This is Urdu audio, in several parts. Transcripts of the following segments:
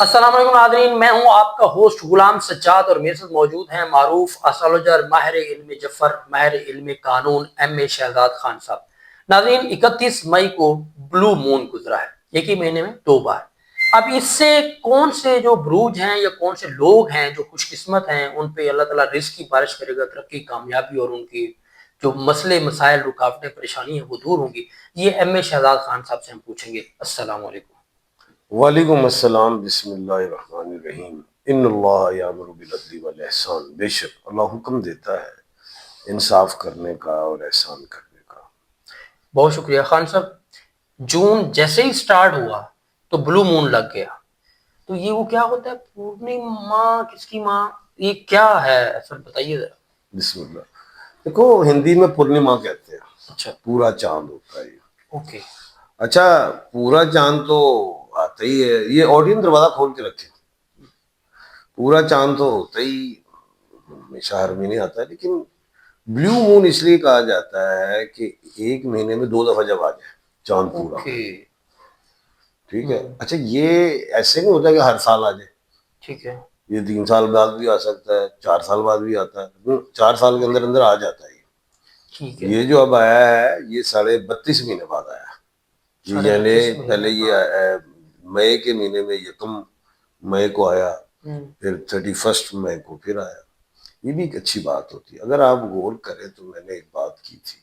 السلام علیکم ناظرین، میں ہوں آپ کا ہوسٹ غلام سجاد اور میرے ساتھ موجود ہیں معروف اسٹرالوجر، ماہر علم جفر، ماہر علم قانون ایم اے شہزاد خان صاحب۔ ناظرین، 31 مئی کو بلو مون گزرا ہے، ایک ہی مہینے میں 2 بار۔ اب اس سے کون سے جو بروج ہیں یا کون سے لوگ ہیں جو خوش قسمت ہیں، ان پہ اللہ تعالیٰ رزق کی بارش کرے گا، ترقی، کامیابی اور ان کی جو مسئلے مسائل رکاوٹیں پریشانی ہیں وہ دور ہوں گی، یہ ایم اے شہزاد خان صاحب سے ہم پوچھیں گے۔ السلام علیکم۔ وعلیکم السلام۔ بسم اللہ الرحمن الرحیم۔ ان اللہ یامر بالعدل والاحسان، بے شک اللہ حکم دیتا ہے انصاف کرنے کا اور احسان کرنے کا۔ بہت شکریہ خان صاحب۔ جون جیسے ہی سٹارٹ ہوا تو بلو مون لگ گیا، تو یہ وہ کیا ہوتا ہے؟ پورنیما کس کی ماں، یہ کیا ہے اصل، بتائیے ذرا۔ بسم اللہ۔ دیکھو، ہندی میں پورنیما کہتے ہیں، اچھا، پورا چاند ہوتا ہے یہ۔ اوکے۔ اچھا، پورا چاند تو آتا ہی ہے، یہ آڈینس دروازہ کھول کے رکھے، پورا چاند تو ہوتا ہی ہمیشہ ہر مہینے آتا ہے، لیکن بلیو مون اس لیے کہا جاتا ہے کہ ایک مہینے میں 2 دفعہ جب آ جائے چاند پورا، اوکے، ٹھیک ہے۔ اچھا، یہ ایسے نہیں ہوتا کہ ہر سال آ جائے، ٹھیک ہے، یہ 3 سال بعد بھی آ سکتا ہے، 4 سال بعد بھی آتا ہے، 4 سال کے اندر اندر آ جاتا ہے۔ ٹھیک ہے۔ یہ جو اب آیا ہے یہ 32.5 مہینے بعد آیا، ساڑھے یعنی 32 مہینے، پہلے یہ مئی کے مہینے میں 1 مئی کو آیا، پھر 31 مئی کو پھر آیا۔ یہ بھی ایک اچھی بات ہوتی ہے۔ اگر آپ غور کریں تو میں نے ایک بات کی تھی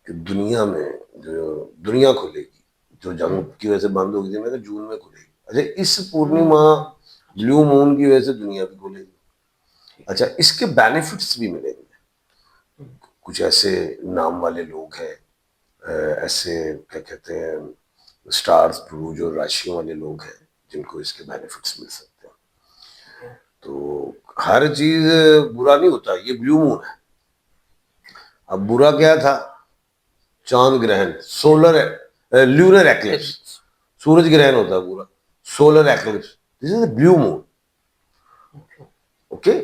کہ دنیا میں جو دنیا کھلے گی، جو جنگ کی وجہ سے بند ہو گئی تھی، میں نے کہا جون میں کھلے گی۔ اچھا، اس پورنیما بلیو مون کی وجہ سے دنیا بھی کھلے گی۔ اچھا، اس کے بینیفٹس بھی ملیں گے۔ کچھ ایسے نام والے لوگ ہیں، ایسے کیا کہتے ہیں اسٹارز، بروج اور راشیوں والے لوگ ہیں جن کو اس کے بینیفٹس مل سکتے ہیں۔ تو ہر چیز برا نہیں ہوتا، یہ بلیو مون ہے۔ اب برا کیا تھا؟ چاند گرہن، سولر لیونر ایکلپس، سورج گرہن ہوتا ہے پورا، سولر ایکلپس، دس از اے بلیو مون، اوکے۔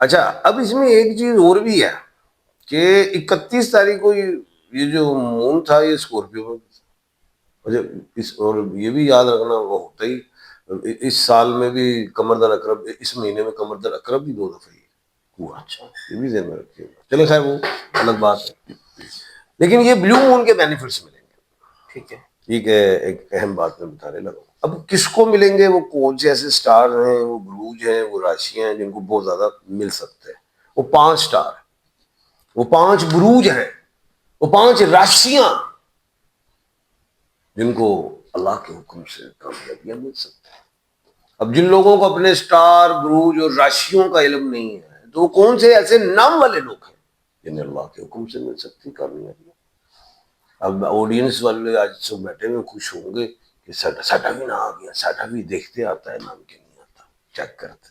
اچھا، اب اس میں ایک چیز اور بھی ہے کہ 31 تاریخ کو یہ جو مون تھا یہ اسکورپیو میں، اور یہ بھی یاد رکھنا وہ ہوتا ہی اس سال میں بھی قمر در اقرب، اس مہینے میں قمر در اقرب بھی 2 دفعہ ہی ہوا، یہ بھی ذہن میں رکھیے گا۔ چلے خیر، وہ الگ بات ہے، لیکن یہ بلیو مون کے بینیفٹس ملیں گے، ٹھیک ہے۔ ایک اہم بات میں بتانے لگا، اب کس کو ملیں گے؟ وہ کون سے ایسے سٹار ہیں، وہ بروج ہیں، وہ راشیاں ہیں جن کو بہت زیادہ مل سکتے ہیں؟ وہ 5 سٹار، وہ 5 بروج ہیں، وہ 5 راشیاں جن کو اللہ کے حکم سے کامیابیاں مل سکتی ہیں۔ اب جن لوگوں کو اپنے سٹار، بروج اور راشیوں کا علم نہیں ہے، تو وہ کون سے ایسے نام والے لوگ ہیں جنہیں اللہ کے حکم سے مل سکتی کامیابیاں؟ اب آڈینس والے آج سب بیٹھے ہوئے خوش ہوں گے کہ ساٹا بھی نہ آ گیا، ساٹا بھی دیکھتے آتا ہے، نام کے نہیں آتا، چیک کرتے۔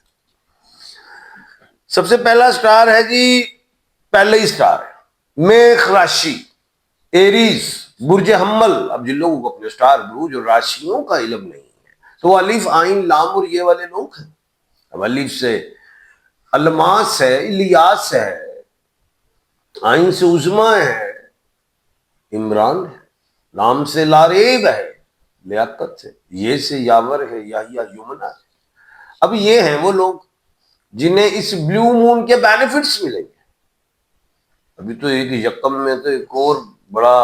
سب سے پہلا سٹار ہے جی، پہلے ہی سٹار ہے میخ راشی، ایریز، برج حمل۔ اب جن لوگوں کو اپنے سٹار، بروج اور راشیوں کا علم نہیں ہے تو الف، عین، لام اور یہ والے لوگ ہیں۔ اب الف سے الماس ہے، الیاس ہے، عین سے عظما ہے، عمران ہے، لام سے لاریب ہے، لیاقت ہے، یہ سے یاور ہے، یحییٰ، یمنا ہے۔ اب یہ ہیں وہ لوگ جنہیں اس بلیو مون کے بینیفٹس ملیں گے۔ ابھی تو ایک یکم میں تو ایک اور بڑا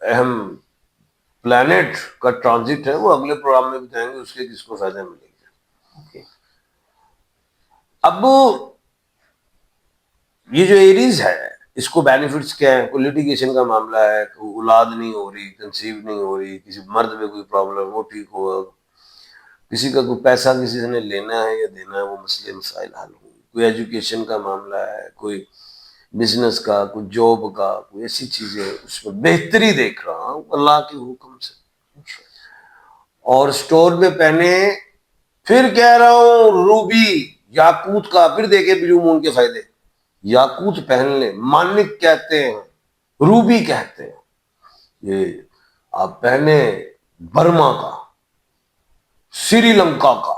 اہم پلانٹ کا ٹرانزٹ ہے، وہ اگلے پروگرام میں بتائیں گے اس کے کس کو فائدہ ملے گا۔ اب یہ جو ایریز ہے اس کو بینیفٹس کیا ہے؟ کوئی لیٹیگیشن کا معاملہ ہے، کوئی اولاد نہیں ہو رہی، کنسیو نہیں ہو رہی، کسی مرد میں کوئی پرابلم وہ ٹھیک ہو، کسی کا کوئی پیسہ کسی نے لینا ہے یا دینا ہے وہ مسئلے مسائل حل ہوں، کوئی ایجوکیشن کا معاملہ ہے، کوئی بزنس کا، کوئی جاب کا، کوئی ایسی چیزیں اس میں بہتری دیکھ رہا ہوں اللہ کے حکم سے، اور سٹور میں پہنے۔ پھر کہہ رہا ہوں روبی، یاقوت کا، پھر دیکھیں بلیو مون کے فائدے۔ یاقوت پہن لیں، مانک کہتے ہیں، روبی کہتے ہیں، یہ آپ پہنے برما کا، سری لنکا کا،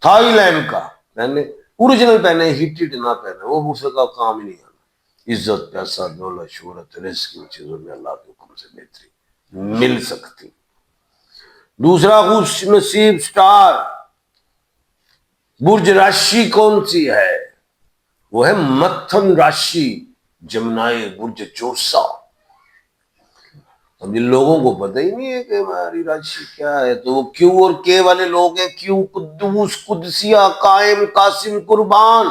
تھائی لینڈ کا پہنے، اوریجنل پہنے، ہیٹڈ نہ پہنے، وہ دوسرے کا کام ہی نہیں آنا۔ عزت، پیسہ، دولت، شہرت، رزق کی چیزوں میں اللہ کے حکم سے بہتری مل سکتی۔ دوسرا خوش نصیب سٹار برج راشی کون سی ہے؟ وہ ہے متھن راشی، جمنائے برج جوسا۔ اب جن لوگوں کو پتہ ہی نہیں ہے کہ ہماری راشی کیا ہے، تو وہ کیو اور کے والے لوگ ہیں، کیو قدوس قدسیہ قائم قاسم قربان،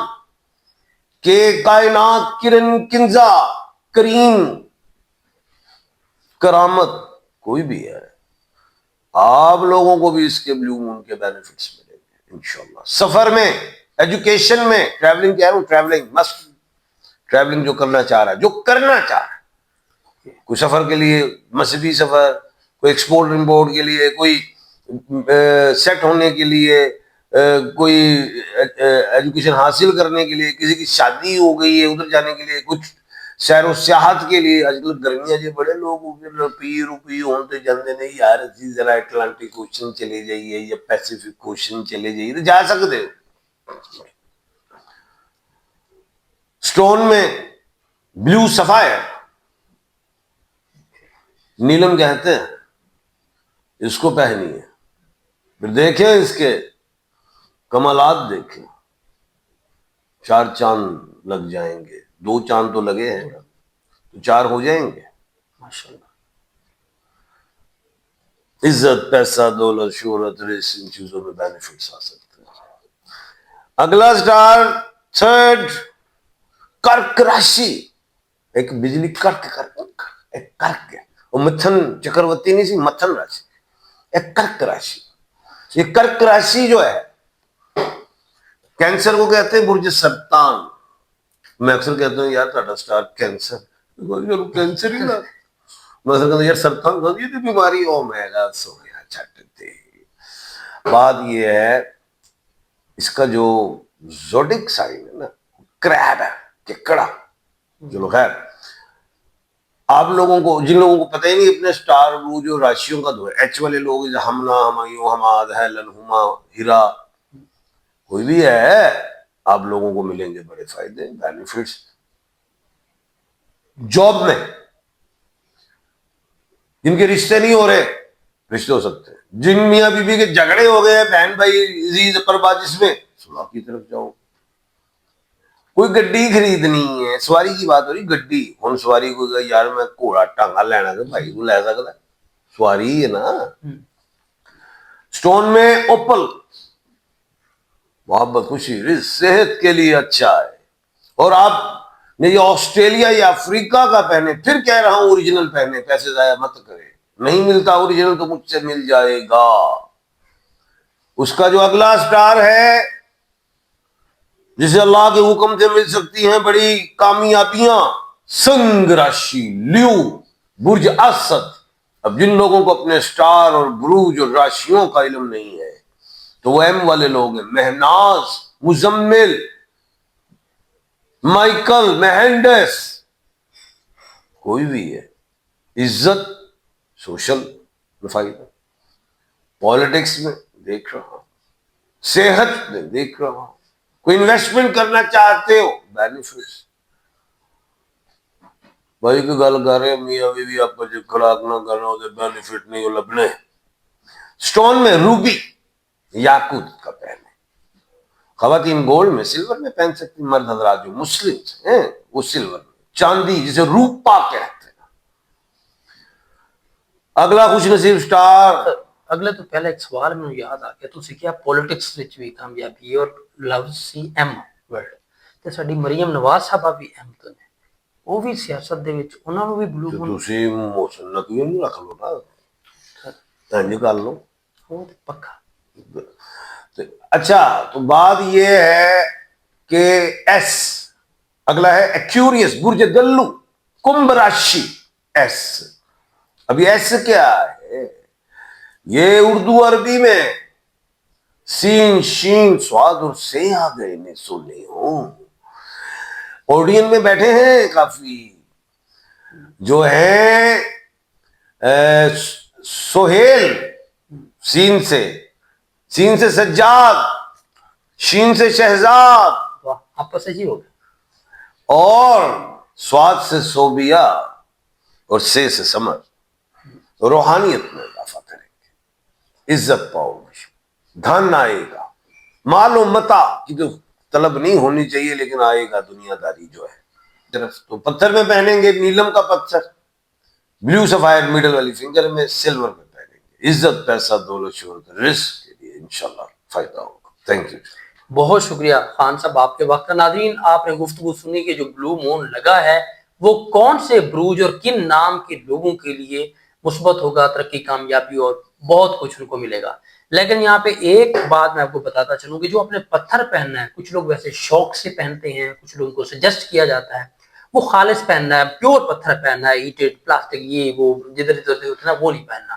کے کائنات کرن کنزا کریم کرامت، کوئی بھی ہے، آپ لوگوں کو بھی اس کے بلیو مون کے بینیفٹس ملیں گے انشاءاللہ۔ سفر میں، ایجوکیشن میں، ٹریولنگ کہہ رہا ہوں، ٹریولنگ مسٹ، ٹریولنگ جو کرنا چاہ رہا ہے، جو کرنا چاہ رہا ہے، کوئی سفر کے لیے، مذہبی سفر، کوئی ایکسپورٹ امپورٹ کے لیے، کوئی سیٹ ہونے کے لیے، کوئی ایجوکیشن حاصل کرنے کے لیے، کسی کی شادی ہو گئی ہے ادھر جانے کے لیے، کچھ سیر و سیاحت کے لیے، آج کل گرمیاں جی بڑے لوگ روپی ہوتے جاندے نہیں یار، اسی ذرا اٹلانٹک اوشن چلے جائیے یا پیسیفک اوشن چلے جائیے تو جا سکتے ہو۔ سٹون میں بلیو سفائر، نیلم کہتے ہیں، اس کو پہنی ہے، پھر دیکھیں اس کے کمالات، دیکھیں 4 چاند لگ جائیں گے، 2 چاند تو لگے ہیں تو 4 ہو جائیں گے، ماشاءاللہ۔ عزت، پیسہ، دولت، شہرت، رس، ان چیزوں میں بینیفٹس آ سکتے ہیں۔ اگلا سٹار 3rd کرک راشی، ایک بجلی ایک کرک ہے، وہ متھن چکرورتی نہیں سی، متھن راشی، ایک کرک راشی۔ یہ کرک راشی جو ہے، کینسر کو کہتے ہیں برج سرطان۔ میں اکثر کہتا ہوں یار تہاڈا سٹار کینسر، کینسر ہی نہ، میں کہتا ہوں یار سرطان یہ تو بیماری ہو، میں کہا سو گیا چھٹ دے۔ بات یہ ہے اس کا جو زوڈک سائن ہے نا، کریب ہے، ککڑا، چلو خیر، آپ لوگوں کو، جن لوگوں کو پتہ ہی نہیں اپنے سٹار وہ جو راشیوں کا دو ہے، ایچ والے لوگ، ہمنا، ہمایوں، حماد، ہیلن، ہما، ہیرا، کوئی بھی ہے، آپ لوگوں کو ملیں گے بڑے فائدے، بینیفٹس۔ جاب میں جن کے رشتے نہیں ہو رہے، رشتے ہو سکتے ہیں، جن میاں بیوی کے جھگڑے ہو گئے ہیں، بہن بھائی عزیز اقربا، جس میں صلح کی طرف جاؤ۔ کوئی گڈی خریدنی ہے، سواری کی بات ہو رہی، گڈی، ہن سواری کوئی کہے یار میں گھوڑا ٹانگا لینا تو بھائی کو لے سکتا، سواری ہے نا۔ سٹون میں اوپل، محبت، خوشی، رزق، صحت کے لیے اچھا ہے، اور آپ نے یہ آسٹریلیا یا افریقہ کا پہنے، پھر کہہ رہا ہوں اوریجنل پہنے، پیسے ضائع مت کرے، نہیں ملتا اوریجنل تو مجھ سے مل جائے گا۔ اس کا جو اگلا سٹار ہے جسے اللہ کے حکم سے مل سکتی ہیں بڑی کامیابیاں، سنگ راشی، لیو، برج اسد۔ اب جن لوگوں کو اپنے سٹار اور بروج اور راشیوں کا علم نہیں ہے تو وہ ایم والے لوگ ہیں، مہناز، مزمل، مائیکل، مہنڈس، کوئی بھی ہے، عزت، سوشل میں فائدہ، پالیٹکس میں دیکھ رہا ہوں، صحت میں دیکھ رہا ہوں، کوئی انویسٹمنٹ کرنا چاہتے ہو، بینیفٹس۔ بھائی کی گل کر رہے ہیں میاں بیوی آپ کو کڑاک نہ کرنا ہوتے، بینیفٹ نہیں ہو لبنے۔ سٹون میں روبی، یاقوت کا پہنے، خواتین گولڈ میں، سلور میں پہن سکتی، مرد حضرات جو مسلم ہیں وہ سلور میں، چاندی جسے روپا کہتے ہیں۔ اگلا خوش نصیب سٹار، اگلے تو پہلے ایک سوال میں یاد آ گیا، تسی کیا پولیٹکس وچ بھی کامیابی اور لفظ سی ایم ورڈ تے ساڈی مریم نواز صاحبہ بھی ایم تو نے، وہ بھی سیاست دے وچ انہاں نوں بھی بلو جو مون تسی محسن نقوی نہیں رکھ لو نا، انج کر لو۔ وہ تے پکا۔ اچھا تو بات یہ ہے کہ ایس، اگلا ہے ایکیوریس، برج گلو، کمبھ راشی، ایس۔ ابھی ایس کیا ہے؟ یہ اردو عربی میں سین، شین، سواد اور سے آ گئے میں سنے ہوں، اوڈین میں بیٹھے ہیں کافی جو ہیں، سہیل، سین سے سجاد، شین سے شہزاد، واہ آپس سے ہی ہو گئے۔ اور سواد سے صوبیہ، اور سے سمر، روحانیت میں اضافہ کریں گے۔ عزت پاؤ گے, دھن آئے گا, مال و متا کی تو طلب نہیں ہونی چاہیے, لیکن آئے گا دنیا داری جو ہے. طرف تو پتھر میں پہنیں گے نیلم کا پتھر, بلیو سفائر میڈل والی فنگر میں, سلور میں پہنیں گے. عزت, پیسہ, دولت, شہرت, رزق کے لیے انشاءاللہ فائدہ ہوگا. Thank you. بہت شکریہ خان صاحب آپ کے وقت کا. ناظرین آپ نے گفتگو سنی کہ جو بلو مون لگا ہے وہ کون سے بروج اور کن نام کے لوگوں کے لیے مثبت ہوگا, ترقی, کامیابی اور بہت کچھ ان کو ملے گا. لیکن یہاں پہ ایک بات میں آپ کو بتاتا چلوں کہ جو اپنے پتھر پہننا ہے, کچھ لوگ ویسے شوق سے پہنتے ہیں, کچھ لوگوں کو سجیسٹ کیا جاتا ہے وہ خالص پہننا ہے, پیور پتھر پہننا ہے, ہیٹڈ پلاسٹک یہ وہ جدھر ادھر ہوتا ہے نا وہ نہیں پہننا.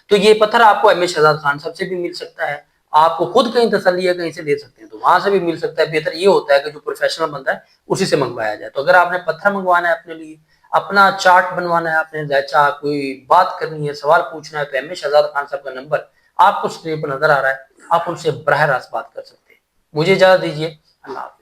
تو یہ پتھر آپ کو ایم اے شہزاد خان صاحب سے بھی مل سکتا ہے, آپ کو خود کہیں تسلی ہے کہیں سے لے سکتے ہیں تو وہاں سے بھی مل سکتا ہے. بہتر یہ ہوتا ہے کہ جو پروفیشنل بندہ ہے اسی سے منگوایا جائے. تو اگر آپ نے پتھر منگوانا ہے اپنے لیے, اپنا چارٹ بنوانا ہے, آپ نے زیچہ کوئی بات کرنی ہے, سوال پوچھنا ہے, تو ایم اے شہزاد خان صاحب کا نمبر آپ کو اسکرین پر نظر آ رہا ہے, آپ ان سے براہ راست بات کر سکتے ہیں. مجھے اجازت دیجیے, اللہ حافظ.